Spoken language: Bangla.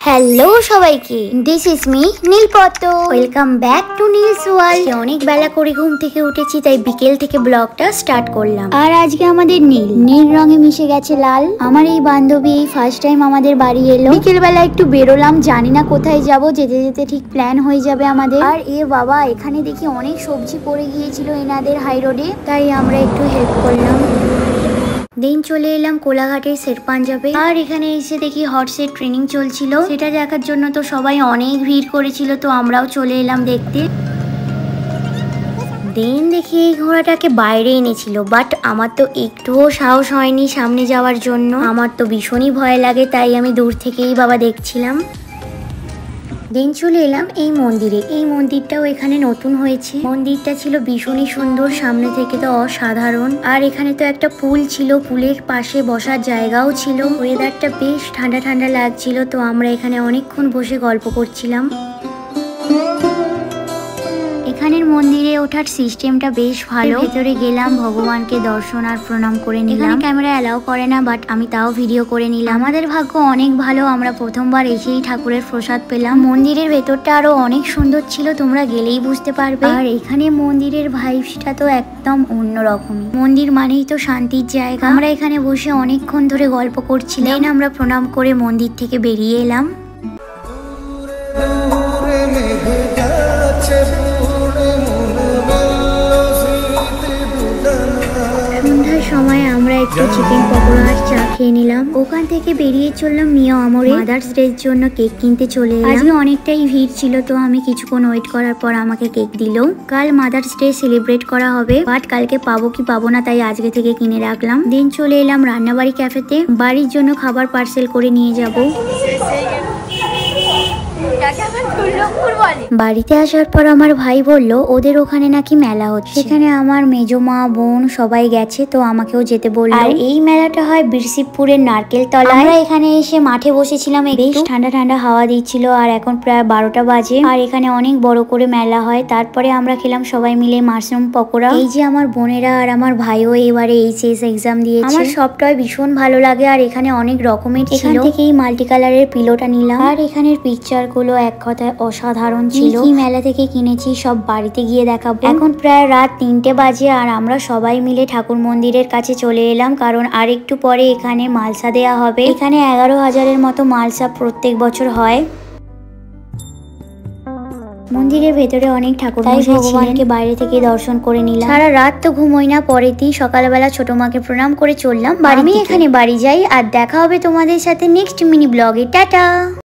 হ্যালো সবাইকে, this is me নীলপদ্ম। Welcome back to Niels world. অনেক বেলা করে ঘুম থেকে উঠেছি, তাই বিকেল থেকে ব্লগটা স্টার্ট করলাম। আর আজকে আমাদের নীল রঙে মিশে গেছে লাল। আমার এই বান্ধবী এই ফার্স্ট টাইম আমাদের বাড়ি এলো। বিকেল বেলা একটু বেরোলাম, জানি না কোথায় যাব, যেতে যেতে ঠিক প্ল্যান হয়ে যাবে আমাদের। আর এ বাবা, এখানে দেখি অনেক সবজি পড়ে গিয়েছিল এনাদের হাই রোডে, তাই আমরা একটু হেল্প করলাম। দিন চলে এলাম কোলাঘাটের শের পাঞ্জাবে। আর এখানে এসে দেখি হর্সের ট্রেনিং চলছিল, সেটা দেখার জন্য তো সবাই অনেক ভিড় করেছিল, তো আমরাও চলে এলাম দেখতে। দেন দেখি এই ঘোড়াটাকে বাইরে এনেছিল, বাট আমার তো একটুও সাহস হয়নি সামনে যাওয়ার জন্য। আমার তো ভীষণই ভয় লাগে, তাই আমি দূর থেকেই বাবা দেখছিলাম। দিন চলে এলাম এই মন্দিরে। এই মন্দিরটাও এখানে নতুন হয়েছে। মন্দিরটা ছিল ভীষণই সুন্দর, সামনে থেকে তো অসাধারণ। আর এখানে তো একটা পুল ছিল, পুলের পাশে বসার জায়গাও ছিল। ওয়েদারটা বেশ ঠান্ডা ঠান্ডা লাগছিল, তো আমরা এখানে অনেকক্ষণ বসে গল্প করছিলাম। এখানের মন্দিরে ওঠার সিস্টেমটা বেশ ভালো। ভেতরে গেলাম, ভগবানকে দর্শন আর প্রণাম করে নিলাম। ক্যামেরা অ্যালাউ করে না, বাট আমি তাও ভিডিও করে নিলাম। আমাদের ভাগ্য অনেক ভালো, আমরা প্রথমবার এসেই ঠাকুরের প্রসাদ পেলাম। মন্দিরের ভেতরটা আরো অনেক সুন্দর ছিল, তোমরা গেলেই বুঝতে পারবে। আর এখানে মন্দিরের ভাইবসটা তো একদম অন্যরকমই। মন্দির মানেই তো শান্তির জায়গা। আমরা এখানে বসে অনেকক্ষণ ধরে গল্প করছিলাম। আমরা প্রণাম করে মন্দির থেকে বেরিয়ে এলাম। সন্ধ্যার সময় আমরা একটু চিকেন পকোড়া আর চা খেয়ে নিলাম। ওখান থেকে বেরিয়ে চললাম মিয়া আমরে মাদার্স ডের জন্য কেক কিনতে চলে এলাম। আজকে অনেকটাই ভিড় ছিল, তো আমি কিছুক্ষণ ওয়েট করার পর আমাকে কেক দিল। কাল মাদার্স ডে সেলিব্রেট করা হবে, বাট কালকে পাবো কি পাবো না, তাই আজকে থেকে কিনে রাখলাম। দিন চলে এলাম রান্নাবাড়ি ক্যাফেতে। বাড়ির জন্য খাবার পার্সেল করে নিয়ে যাব। বাড়িতে আসার পর আমার ভাই বলল ওদের ওখানে নাকি মেলা হচ্ছে, সেখানে আমার মেজো মা বোন সবাই গেছে, তো আমাকেও যেতে বলল। আর এই মেলাটা হয় বীরশিবপুরের নারকেল তলায়। আমরা এখানে এসে মাঠে বসেছিলাম, বেশ ঠান্ডা ঠান্ডা হাওয়া দিচ্ছিল। আর এখন প্রায় 12টা বাজে। আর এখানে অনেক বড় করে মেলা হয়। তারপরে আমরা খেলাম সবাই মিলে মাশরুম পকোড়া। এই যে আমার বোনেরা আর আমার ভাইও এবারে এইচএস এক্সাম দিয়েছে। আমার সবটাই ভীষণ ভালো লাগে। আর এখানে অনেক রকমের ছিল, এখান থেকে এই মাল্টি কালারের পিলোটা নিলাম। আর এখানের পিকচার গুলো এক কথায় অসাধারণ ছিল। কি মেলা থেকে কিনেছি সব বাড়িতে গিয়ে দেখাবো। এখন প্রায় রাত 3টে বাজে, আর আমরা সবাই মিলে ঠাকুর মন্দিরের কাছে চলে এলাম, কারণ আর একটু পরে এখানে মালসা দেয়া হবে। এখানে 11,000-এর মতো মালসা প্রত্যেক বছর হয়। মন্দিরের ভেতরে অনেক ঠাকুর, তাই ভগবানকে বাইরে থেকে দর্শন করে নিলাম। সারা রাত তো ঘুমোই না। পরের দিন সকালবেলা ছোট মাকে প্রণাম করে চললাম বাড়ি। আমি এখানে বাড়ি যাই, আর দেখা হবে তোমাদের সাথে নেক্সট মিনি ব্লগে। টাটা।